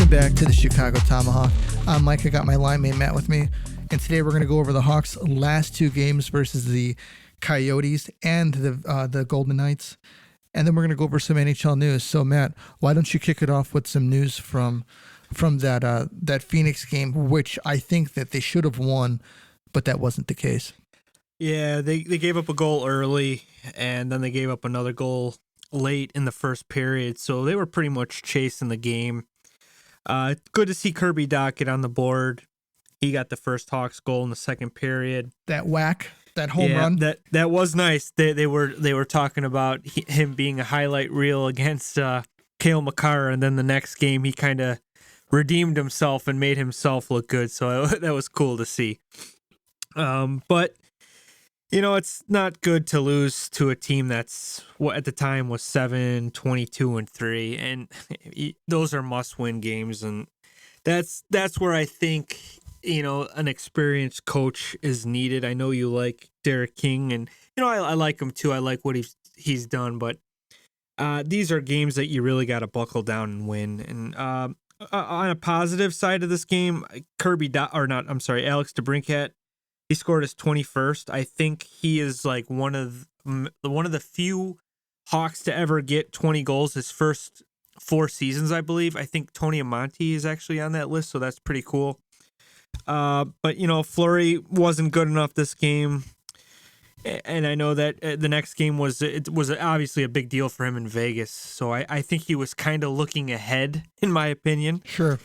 Welcome back to the Chicago Tomahawk. I'm Mike. I got my line mate Matt with me, and today we're going to go over the Hawks' last two games versus the Coyotes and the Golden Knights, and then we're going to go over some NHL news. So Matt, why don't you kick it off with some news from that Phoenix game, which I think that they should have won, but that wasn't the case. Yeah, they gave up a goal early, and then they gave up another goal late in the first period, so they were pretty much chasing the game. Good to see Kirby Dach get on the board. He got the first Hawks goal in the second period. That whack, that home run. That was nice. They were talking about him being a highlight reel against Cale Makar, and then the next game he kind of redeemed himself and made himself look good. So that was cool to see. But you know, it's not good to lose to a team that's what at the time was 7-22-3, and those are must-win games, and that's where I think, you know, an experienced coach is needed. I know you like Derek King, and you know I like him too. I like what he's done, but these are games that you really got to buckle down and win. And on a positive side of this game, Alex DeBrincat. He scored his 21st. I think he is like one of the few Hawks to ever get 20 goals his first 4 seasons, I believe. I think Tony Amonte is actually on that list, so that's pretty cool. But, you know, Fleury wasn't good enough this game. And I know that the next game was obviously a big deal for him in Vegas. So I think he was kind of looking ahead, in my opinion. Sure.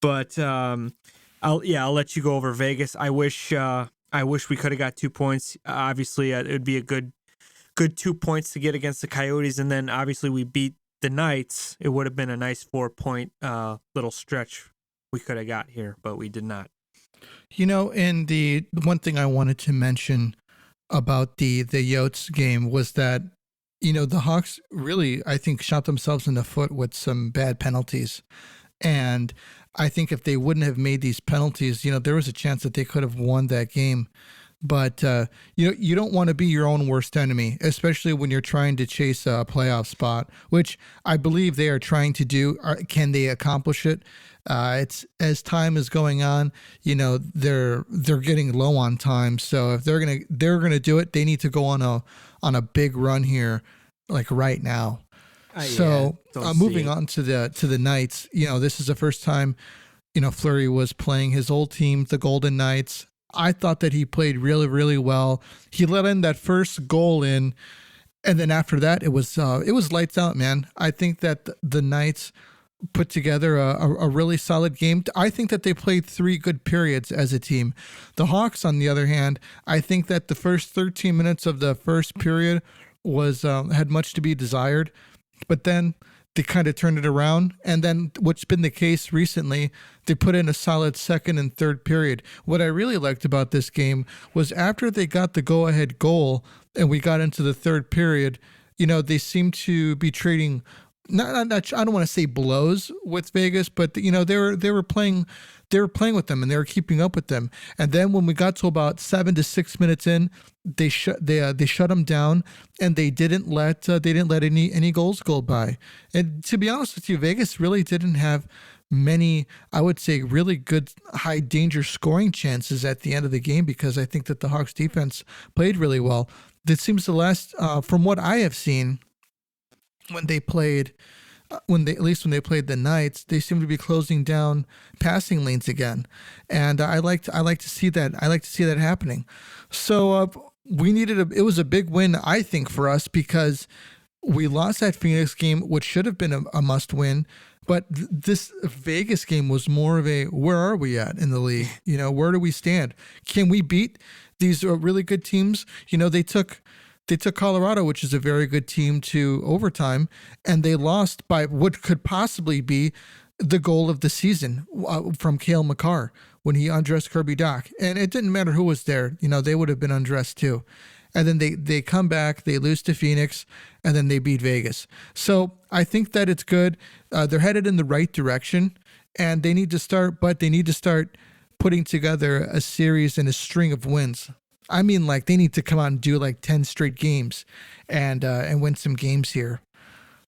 But I'll let you go over Vegas. I wish we could have got 2 points. Obviously, it would be a good 2 points to get against the Coyotes, and then obviously we beat the Knights. It would have been a nice 4-point little stretch we could have got here, but we did not. You know, and the one thing I wanted to mention about the Yotes game was that, you know, the Hawks really, I think, shot themselves in the foot with some bad penalties. And I think if they wouldn't have made these penalties, you know, there was a chance that they could have won that game. But, you don't want to be your own worst enemy, especially when you're trying to chase a playoff spot, which I believe they are trying to do. Can they accomplish it? It's as time is going on, you know, they're getting low on time. So if they're gonna do it, they need to go on a big run here, like right now. Moving on to the Knights, you know, this is the first time, you know, Fleury was playing his old team, the Golden Knights. I thought that he played really, really well. He let in that first goal in, and then after that, it was lights out, man. I think that the Knights put together a really solid game. I think that they played 3 good periods as a team. The Hawks, on the other hand, I think that the first 13 minutes of the first period was had much to be desired. But then they kind of turned it around. And then what's been the case recently, they put in a solid second and third period. What I really liked about this game was after they got the go-ahead goal and we got into the third period, you know, they seemed to be trading, not I don't want to say blows with Vegas, but, you know, they were playing with them and they were keeping up with them. And then when we got to about 7 to 6 minutes in, they shut them down, and they didn't let any goals go by. And to be honest with you, Vegas really didn't have many, I would say, really good high danger scoring chances at the end of the game, because I think that the Hawks defense played really well. It seems the last, from what I have seen, when they played the Knights, they seem to be closing down passing lanes again, and I like to see that. I like to see that happening. So it was a big win, I think, for us, because we lost that Phoenix game, which should have been a must win. But this Vegas game was more of a, where are we at in the league? You know, where do we stand? Can we beat these really good teams? You know, they took Colorado, which is a very good team, to overtime, and they lost by what could possibly be the goal of the season from Cale Makar when he undressed Kirby Dach. And it didn't matter who was there. You know, they would have been undressed too. And then they come back, they lose to Phoenix, and then they beat Vegas. So I think that it's good. They're headed in the right direction, and they need to start putting together a series and a string of wins. I mean, like, they need to come out and do like 10 straight games and win some games here.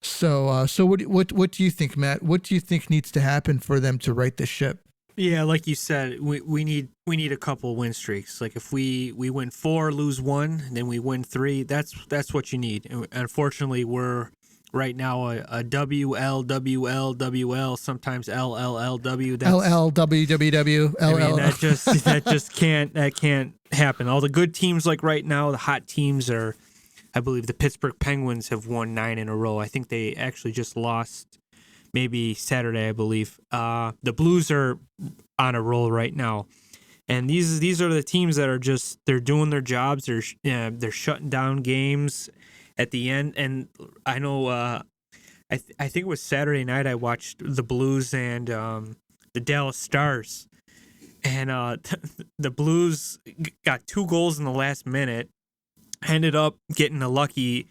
So what do you think, Matt? What do you think needs to happen for them to right the ship? Yeah, like you said, we need a couple win streaks. Like if we win 4, lose 1, then we win 3. That's what you need. And unfortunately, we're right now a WLWLWL, sometimes LLLW. That's LLWWW. I mean, that just can't happen. All the good teams, like right now, the hot teams are, I believe the Pittsburgh Penguins have won 9 in a row. I think they actually just lost maybe Saturday, I believe. The Blues are on a roll right now, and these are the teams that are just, they're doing their jobs. They're shutting down games at the end. And I know I think it was Saturday night I watched the Blues and the Dallas Stars, and the Blues got 2 goals in the last minute. Ended up getting a lucky.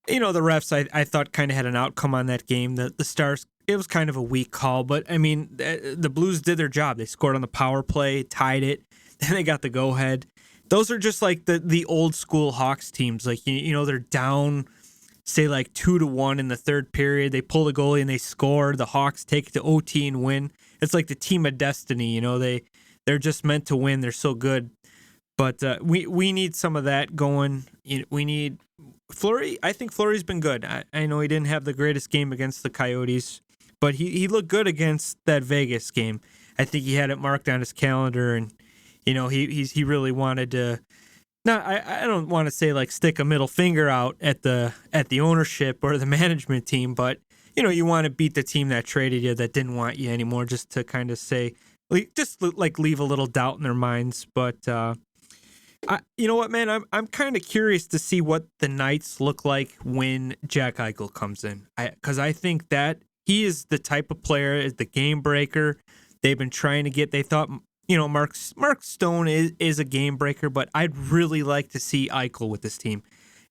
The refs, I thought, kind of had an outcome on that game. The Stars, it was kind of a weak call, but I mean, the Blues did their job. They scored on the power play, tied it, then they got the go-ahead. Those are just like the old school Hawks teams. Like, they're down, say, like 2-1 in the third period. They pull the goalie and they score. The Hawks take it to OT and win. It's like the team of destiny. They're just meant to win. They're so good. But we need some of that going. We need Fleury. I think Fleury's been good. I know he didn't have the greatest game against the Coyotes, but he looked good against that Vegas game. I think he had it marked on his calendar, and he really wanted to. Not I don't want to say like stick a middle finger out at the ownership or the management team, but you want to beat the team that traded you, that didn't want you anymore, just to kind of say, just like leave a little doubt in their minds, but. You know what, man? I'm kind of curious to see what the Knights look like when Jack Eichel comes in, because I think that he is the type of player, is the game breaker. They've been trying to get. They thought, Mark Stone is a game breaker, but I'd really like to see Eichel with this team.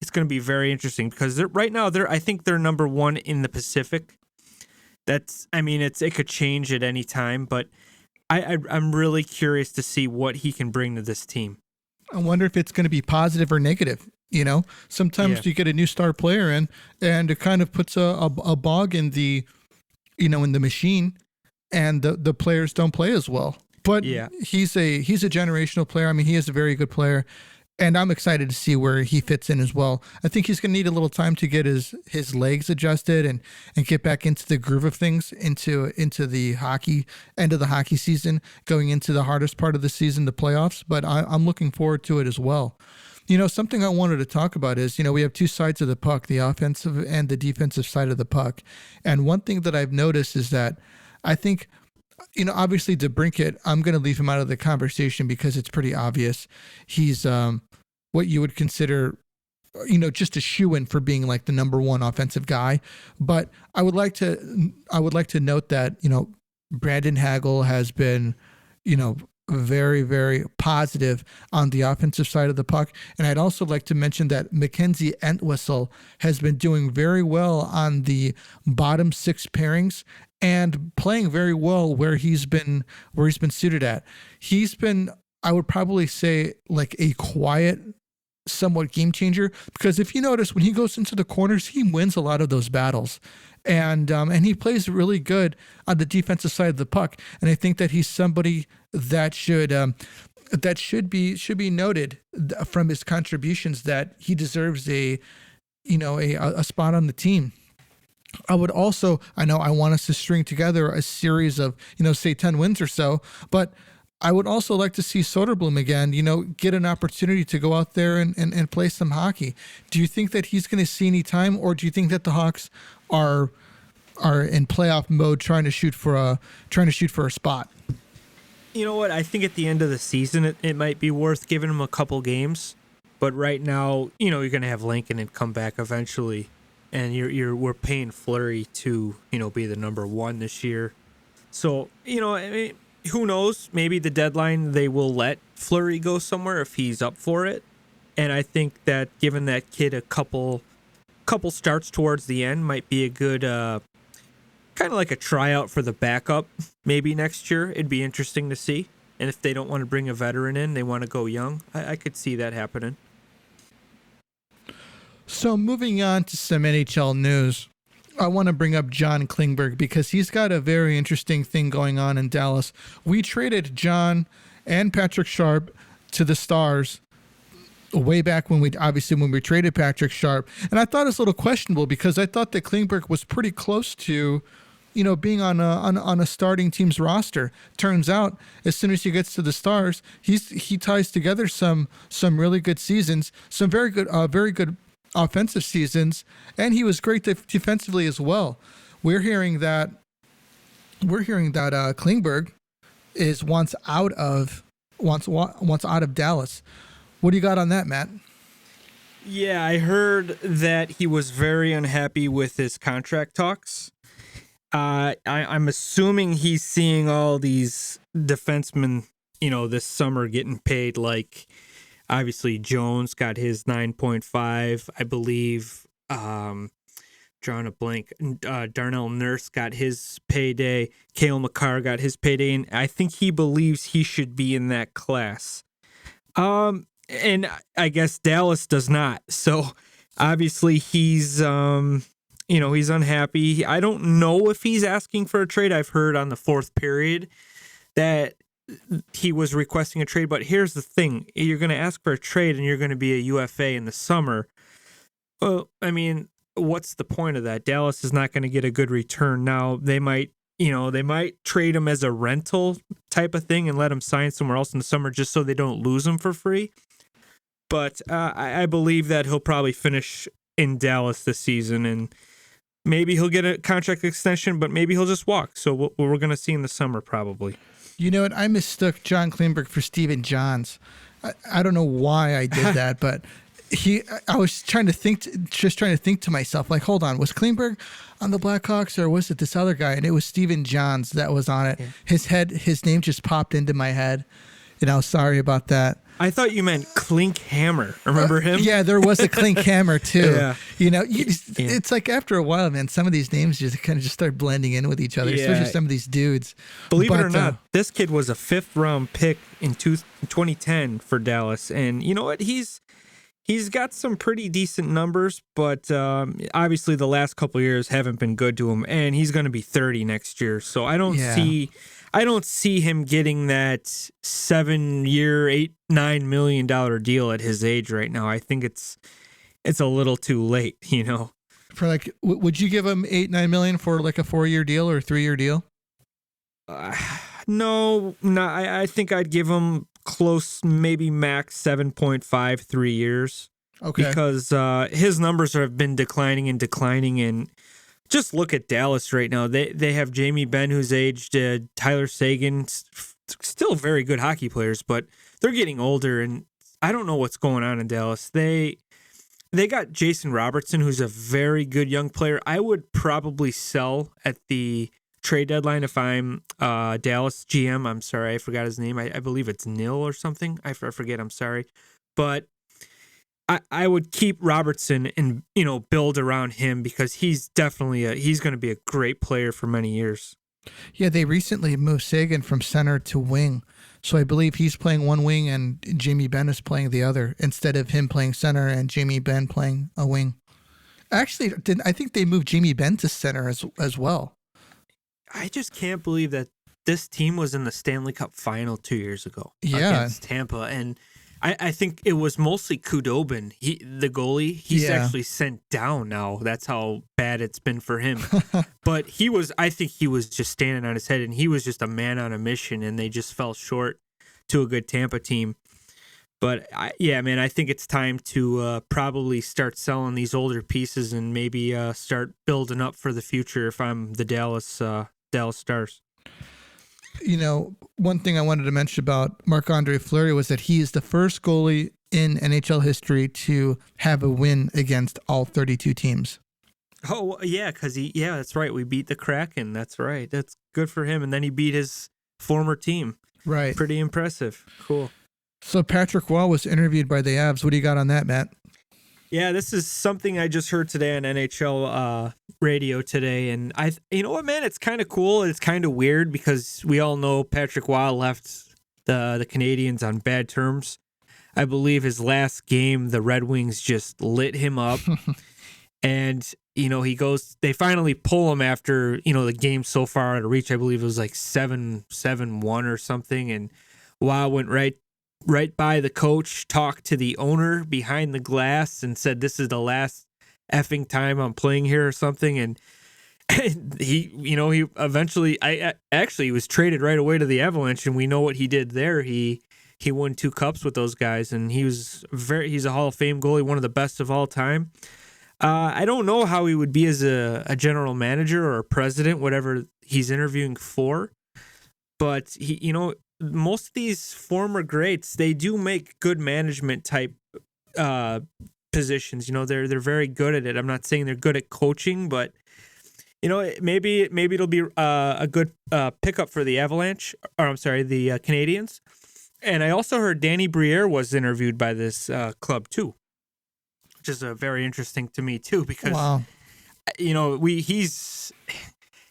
It's going to be very interesting because right now I think they're number 1 in the Pacific. It could change at any time, but I'm really curious to see what he can bring to this team. I wonder if it's going to be positive or negative. Sometimes you get a new star player in, and it kind of puts a bog in the, in the machine, and the players don't play as well. But he's a generational player. I mean, he is a very good player, and I'm excited to see where he fits in as well. I think he's going to need a little time to get his legs adjusted and get back into the groove of things, into the hockey end of the hockey season, going into the hardest part of the season, the playoffs. But I'm looking forward to it as well. Something I wanted to talk about is, we have 2 sides of the puck, the offensive and the defensive side of the puck. And one thing that I've noticed is that I think, obviously DeBrincat, I'm going to leave him out of the conversation because it's pretty obvious. He's what you would consider, just a shoo-in for being like the number 1 offensive guy. But I would like to note that, Brandon Hagel has been, very, very positive on the offensive side of the puck. And I'd also like to mention that Mackenzie Entwistle has been doing very well on the bottom 6 pairings and playing very well where he's been suited at. He's been, I would probably say, like a quiet, somewhat game changer, because if you notice, when he goes into the corners, he wins a lot of those battles. And he plays really good on the defensive side of the puck. And I think that he's somebody that should be noted from his contributions, that he deserves a spot on the team. I would also, I want us to string together a series of, say 10 wins or so, but I would also like to see Soderblom again, get an opportunity to go out there and play some hockey. Do you think that he's going to see any time, or do you think that the Hawks are in playoff mode, trying to shoot for a spot? You know what? I think at the end of the season, it might be worth giving him a couple games. But right now, you're going to have Lincoln come back eventually, and we're paying Fleury to be the number 1 this year. So who knows? Maybe the deadline they will let Fleury go somewhere if he's up for it. And I think that giving that kid a couple starts towards the end might be a good kind of like a tryout for the backup maybe next year. It'd be interesting to see. And if they don't want to bring a veteran in, they want to go young, I could see that happening. So moving on to some NHL news. I want to bring up John Klingberg because he's got a very interesting thing going on in Dallas. We traded John and Patrick Sharp to the Stars way back when we traded Patrick Sharp. And I thought it was a little questionable because I thought that Klingberg was pretty close to, being on a starting team's roster. Turns out, as soon as he gets to the Stars, he ties together some really good seasons, some very good offensive seasons, and he was great defensively as well. We're hearing that Klingberg wants out of Dallas. What do you got on that, Matt? Yeah, I heard that he was very unhappy with his contract talks. I'm assuming he's seeing all these defensemen, this summer getting paid. Like, obviously Jones got his 9.5, I believe. Drawing a blank. Darnell Nurse got his payday. Cale Makar got his payday, and I think he believes he should be in that class. And I guess Dallas does not. So obviously he's he's unhappy. I don't know if he's asking for a trade. I've heard on the fourth period that he was requesting a trade, but here's the thing. You're going to ask for a trade and you're going to be a UFA in the summer. Well, I mean, what's the point of that? Dallas is not going to get a good return. Now, they might trade him as a rental type of thing and let him sign somewhere else in the summer just so they don't lose him for free. But I believe that he'll probably finish in Dallas this season, and maybe he'll get a contract extension, but maybe he'll just walk. So we're going to see in the summer probably. You know what? I mistook John Klingberg for Steven Johns. I don't know why I did that, but I was just trying to think to myself, like, hold on, was Klingberg on the Blackhawks or was it this other guy? And it was Steven Johns that was on it. Yeah. His name just popped into my head, and I was sorry about that. I thought you meant Clink Hammer. Remember him? Yeah, there was a Clink Hammer too. Yeah. It's like after a while, man, some of these names just kind of just start blending in with each other, especially some of these dudes. Believe it or not, this kid was a 5th-round pick in 2010 for Dallas, and you know what? He's got some pretty decent numbers, but obviously the last couple of years haven't been good to him, and he's going to be 30 next year. So I don't see him getting that 7-year, $8-9 million deal at his age right now. I think it's a little too late, For like, would you give him $8-9 million for like a 4-year deal or a 3-year deal? No. I think I'd give him close, maybe max 7.5, 3 years. Okay. Because his numbers have been declining, and just look at Dallas right now. They have Jamie Benn, who's aged, Tyler Seguin, still very good hockey players, but they're getting older, and I don't know what's going on in Dallas. They got Jason Robertson, who's a very good young player. I would probably sell at the trade deadline if I'm Dallas GM. I'm sorry, I forgot his name. I believe it's Nil or something. I forget. I'm sorry. But I would keep Robertson and, build around him because he's definitely he's going to be a great player for many years. Yeah, they recently moved Sagan from center to wing. So I believe he's playing one wing and Jamie Benn is playing the other instead of him playing center and Jamie Benn playing a wing. Actually, I think they moved Jamie Benn to center as well. I just can't believe that this team was in the Stanley Cup final 2 years ago against Tampa. And I think it was mostly Khudobin, the goalie. He's actually sent down now. That's how bad it's been for him. But I think he was just standing on his head, and he was just a man on a mission, and they just fell short to a good Tampa team. But I think it's time to probably start selling these older pieces and maybe start building up for the future if I'm the Dallas Stars. One thing I wanted to mention about Marc-Andre Fleury was that he is the first goalie in NHL history to have a win against all 32 teams. Oh, yeah, because that's right. We beat the Kraken. That's right. That's good for him. And then he beat his former team. Right. Pretty impressive. Cool. So Patrick Waugh was interviewed by the Avs. What do you got on that, Matt? Yeah, this is something I just heard today on NHL radio today, and you know what, man? It's kind of cool. It's kind of weird because we all know Patrick Waugh left the Canadiens on bad terms. I believe his last game, the Red Wings just lit him up, And, he goes, they finally pull him after, the game so far out of reach. I believe it was like 7-1 or something. And Wow went right by the coach, talked to the owner behind the glass and said, "This is the last effing time I'm playing here," or something. And he eventually, he was traded right away to the Avalanche, and we know what he did there. He won 2 cups with those guys, and he's a Hall of Fame goalie, one of the best of all time. I don't know how he would be as a general manager or a president, whatever he's interviewing for, but most of these former greats, they do make good management type positions. They're very good at it. I'm not saying they're good at coaching, but maybe it'll be a good pickup for the Avalanche, or I'm sorry, the Canadiens. And I also heard Danny Briere was interviewed by this club too, which is very interesting to me too, because wow.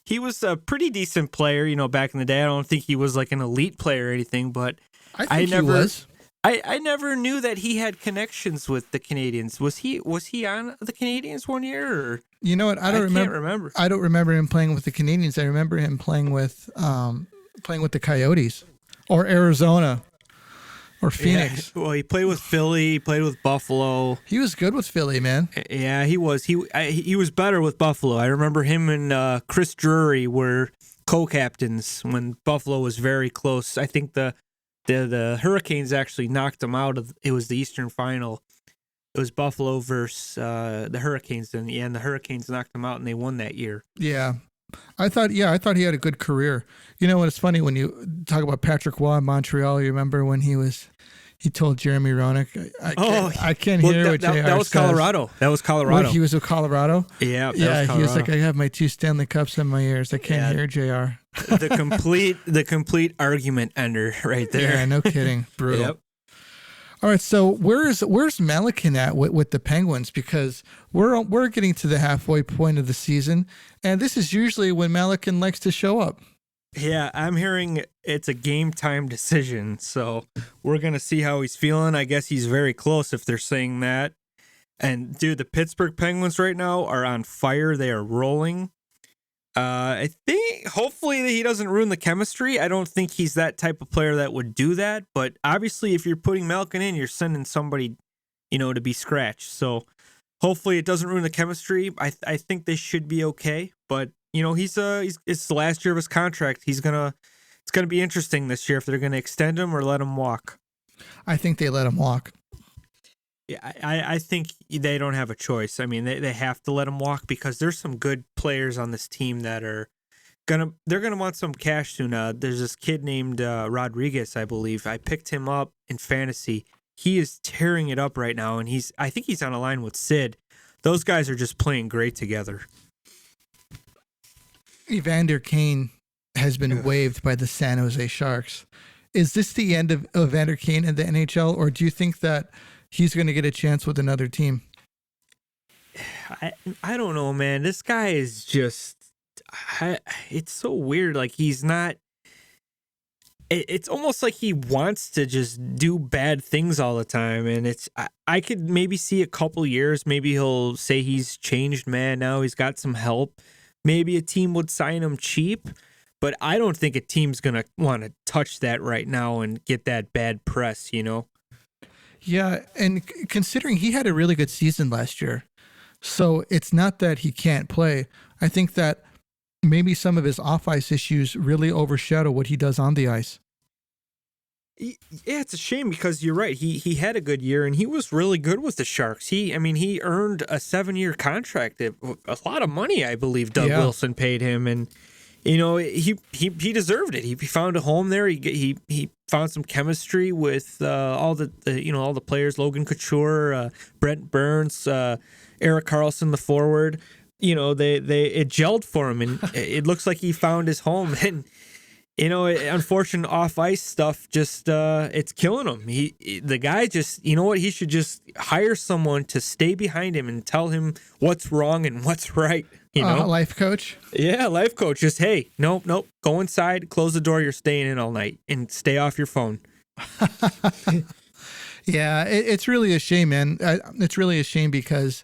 He was a pretty decent player, back in the day. I don't think he was like an elite player or anything, but I think he was. I never knew that he had connections with the Canadiens. Was he on the Canadiens one year? Or? You know what? I can't remember. I don't remember him playing with the Canadiens. I remember him playing with the Coyotes or Arizona or Phoenix. Yeah. Well, he played with Philly. He played with Buffalo. He was good with Philly, man. Yeah, he was. He was better with Buffalo. I remember him and Chris Drury were co-captains when Buffalo was very close. I think the Hurricanes actually knocked them out of. It was the Eastern Final. It was Buffalo versus the Hurricanes, and the Hurricanes knocked them out, and they won that year. Yeah. I thought he had a good career. You know what? It's funny when you talk about Patrick Waugh in Montreal. You remember when he told Jeremy Roenick, I can't hear what JR that was says. Colorado. That was Colorado. He was with Colorado? Yeah, he was like, I have my 2 Stanley Cups in my ears. I can't hear JR. the complete argument ender right there. Yeah, no kidding. Brutal. Yep. All right, so where's Melican at with the Penguins? Because we're getting to the halfway point of the season, and this is usually when Melican likes to show up. Yeah, I'm hearing it's a game time decision, so we're gonna see how he's feeling. I guess he's very close if they're saying that. And dude, the Pittsburgh Penguins right now are on fire. They are rolling. I think hopefully he doesn't ruin the chemistry. I don't think he's that type of player that would do that. But obviously, if you're putting Malkin in, you're sending somebody, to be scratched. So hopefully it doesn't ruin the chemistry. I think they should be okay. But it's the last year of his contract. It's gonna be interesting this year if they're gonna extend him or let him walk. I think they let him walk. Yeah, I think they don't have a choice. I mean, they have to let him walk because there's some good players on this team that are they're gonna want some cash soon. There's this kid named Rodriguez, I believe. I picked him up in fantasy. He is tearing it up right now, and I think he's on a line with Sid. Those guys are just playing great together. Evander Kane has been waived by the San Jose Sharks. Is this the end of Evander Kane in the NHL, or do you think that he's going to get a chance with another team? I don't know, man. This guy is just, it's so weird. Like he's not, it's almost like he wants to just do bad things all the time. And I could maybe see a couple years, maybe he'll say he's changed, man. Now he's got some help. Maybe a team would sign him cheap, but I don't think a team's going to want to touch that right now and get that bad press, Yeah, and considering he had a really good season last year, so it's not that he can't play. I think that maybe some of his off-ice issues really overshadow what he does on the ice. Yeah, it's a shame because you're right. He had a good year and he was really good with the Sharks. He earned a 7-year contract, a lot of money, I believe. Doug Wilson paid him, and he deserved it. He found a home there. He found some chemistry with all the players. Logan Couture, Brent Burns, Erik Karlsson, the forward. It gelled for him, and it looks like he found his home. And unfortunate off-ice stuff just it's killing him. The guy just, he should just hire someone to stay behind him and tell him what's wrong and what's right. Life coach? Yeah, life coach. Just, hey, nope, go inside, close the door, you're staying in all night, and stay off your phone. Yeah, it's really a shame, man. It's really a shame because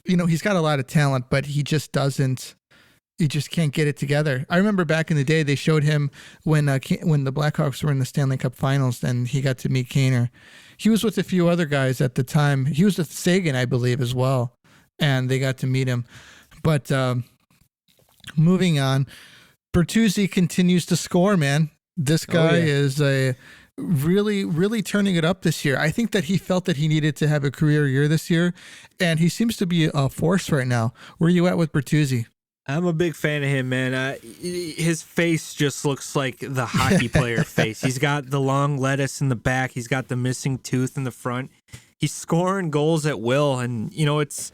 he's got a lot of talent, but he just can't get it together. I remember back in the day, they showed him when the Blackhawks were in the Stanley Cup Finals, and he got to meet Kaner. He was with a few other guys at the time. He was with Sagan, I believe, as well, and they got to meet him. But moving on, Bertuzzi continues to score, man. This guy is really, really turning it up this year. I think that he felt that he needed to have a career year this year, and he seems to be a force right now. Where are you at with Bertuzzi? I'm a big fan of him, man. His face just looks like the hockey player face. He's got the long lettuce in the back. He's got the missing tooth in the front. He's scoring goals at will, and it's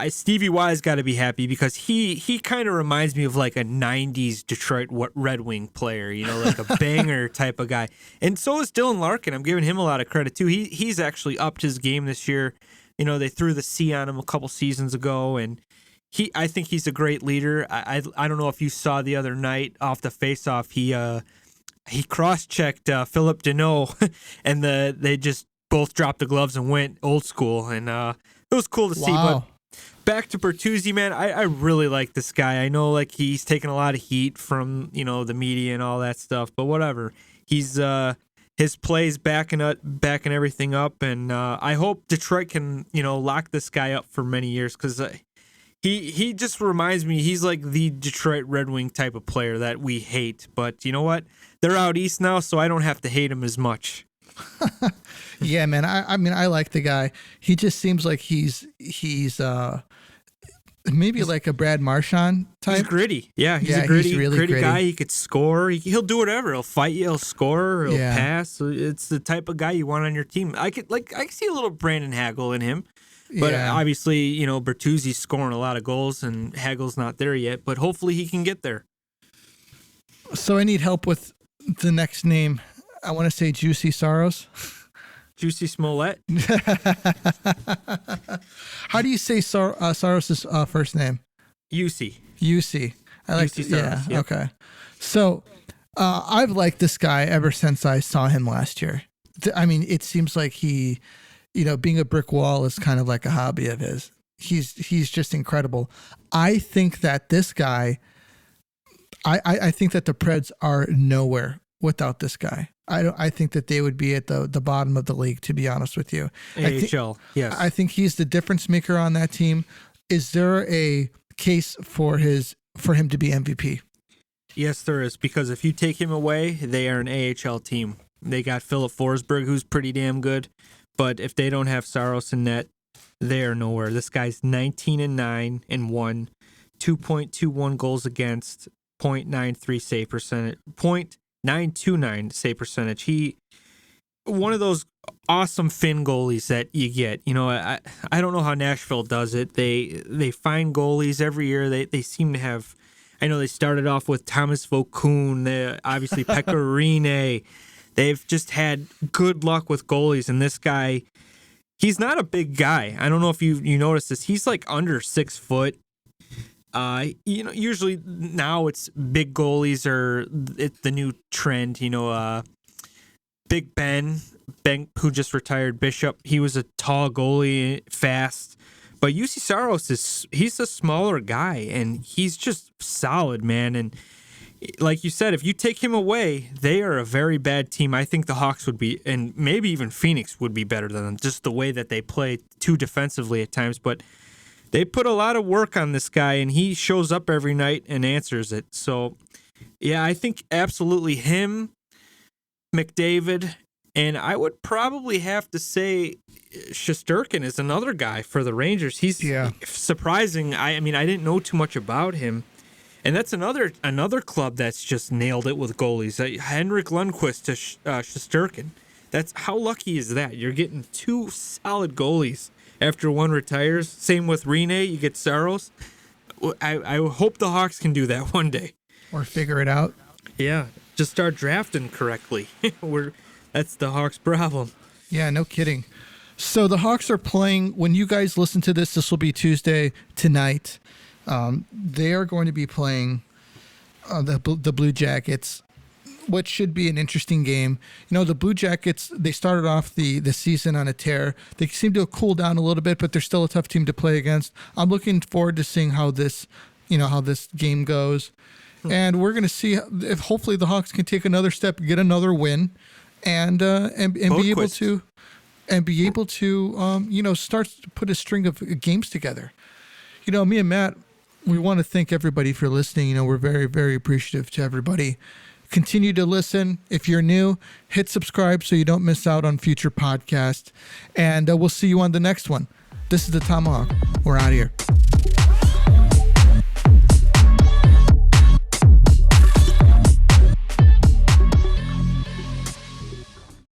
Stevie Y's got to be happy because he kind of reminds me of like a '90s Detroit Red Wing player, like a banger type of guy. And so is Dylan Larkin. I'm giving him a lot of credit too. He's actually upped his game this year. They threw the C on him a couple seasons ago, and I think he's a great leader. I don't know if you saw the other night off the faceoff, he cross-checked Philip Deneau, and they just both dropped the gloves and went old school, and it was cool to see. But back to Bertuzzi, man, I really like this guy. I know like he's taking a lot of heat from the media and all that stuff, but whatever. He's his plays backing everything up, and I hope Detroit can lock this guy up for many years because. He just reminds me, he's like the Detroit Red Wing type of player that we hate. But you know what? They're out east now, so I don't have to hate him as much. Yeah, man. I mean, I like the guy. He just seems like he's maybe like a Brad Marchand type. He's gritty. Yeah, he's a gritty, really gritty guy. He could score. He'll do whatever. He'll fight you. He'll score. He'll pass. It's the type of guy you want on your team. I could see a little Brandon Hagel in him. But obviously, Bertuzzi's scoring a lot of goals, and Hagel's not there yet. But hopefully he can get there. So I need help with the next name. I want to say Juicy Saros. Juicy Smollett? How do you say Saros' first name? UC. I like UC Saros. Yep. Okay. So I've liked this guy ever since I saw him last year. I mean, it seems like he... being a brick wall is kind of like a hobby of his. He's just incredible. I think that this guy, I think that the Preds are nowhere without this guy. I think that they would be at the bottom of the league, to be honest with you. AHL, yes. I think he's the difference maker on that team. Is there a case for him to be MVP? Yes, there is, because if you take him away, they are an AHL team. They got Philip Forsberg, who's pretty damn good. But if they don't have Saros in net, they are nowhere. This guy's 19-9 and 1, 2.21 goals against, .93 save percentage, .929 save percentage. He one of those awesome Finn goalies that you get. I don't know how Nashville does it. They find goalies every year. They seem to have. I know they started off with Thomas Vokoun, obviously Pekka Rinne. They've just had good luck with goalies, and this guy, he's not a big guy. I don't know if you noticed this. He's like under 6 foot. Usually now it's big goalies it's the new trend. Big Ben, who just retired, Bishop. He was a tall goalie, fast. But UC Saros he's a smaller guy, and he's just solid, man. And like you said, if you take him away, they are a very bad team. I think the Hawks would be, and maybe even Phoenix would be better than them, just the way that they play too defensively at times. But they put a lot of work on this guy, and he shows up every night and answers it. So, yeah, I think absolutely him, McDavid, and I would probably have to say Shesterkin is another guy for the Rangers. He's surprising. I mean, I didn't know too much about him. And that's another club that's just nailed it with goalies. Henrik Lundqvist to Shesterkin. That's how lucky is that? You're getting two solid goalies after one retires. Same with Rinne. You get Saros. I hope the Hawks can do that one day. Or figure it out. Yeah, just start drafting correctly. That's the Hawks' problem. Yeah, no kidding. So the Hawks are playing. When you guys listen to this will be Tuesday tonight. They are going to be playing the Blue Jackets. what should be an interesting game. You know, the Blue Jackets, they started off the season on a tear. They seem to have cooled down a little bit, but they're still a tough team to play against. I'm looking forward to seeing how this game goes. And we're going to see if hopefully the Hawks can take another step, get another win, and be able to start to put a string of games together. You know, me and Matt, we want to thank everybody for listening. You know, we're very, very appreciative to everybody. Continue to listen. If you're new, hit subscribe so you don't miss out on future podcasts. And we'll see you on the next one. This is the Tomahawk. We're out of here.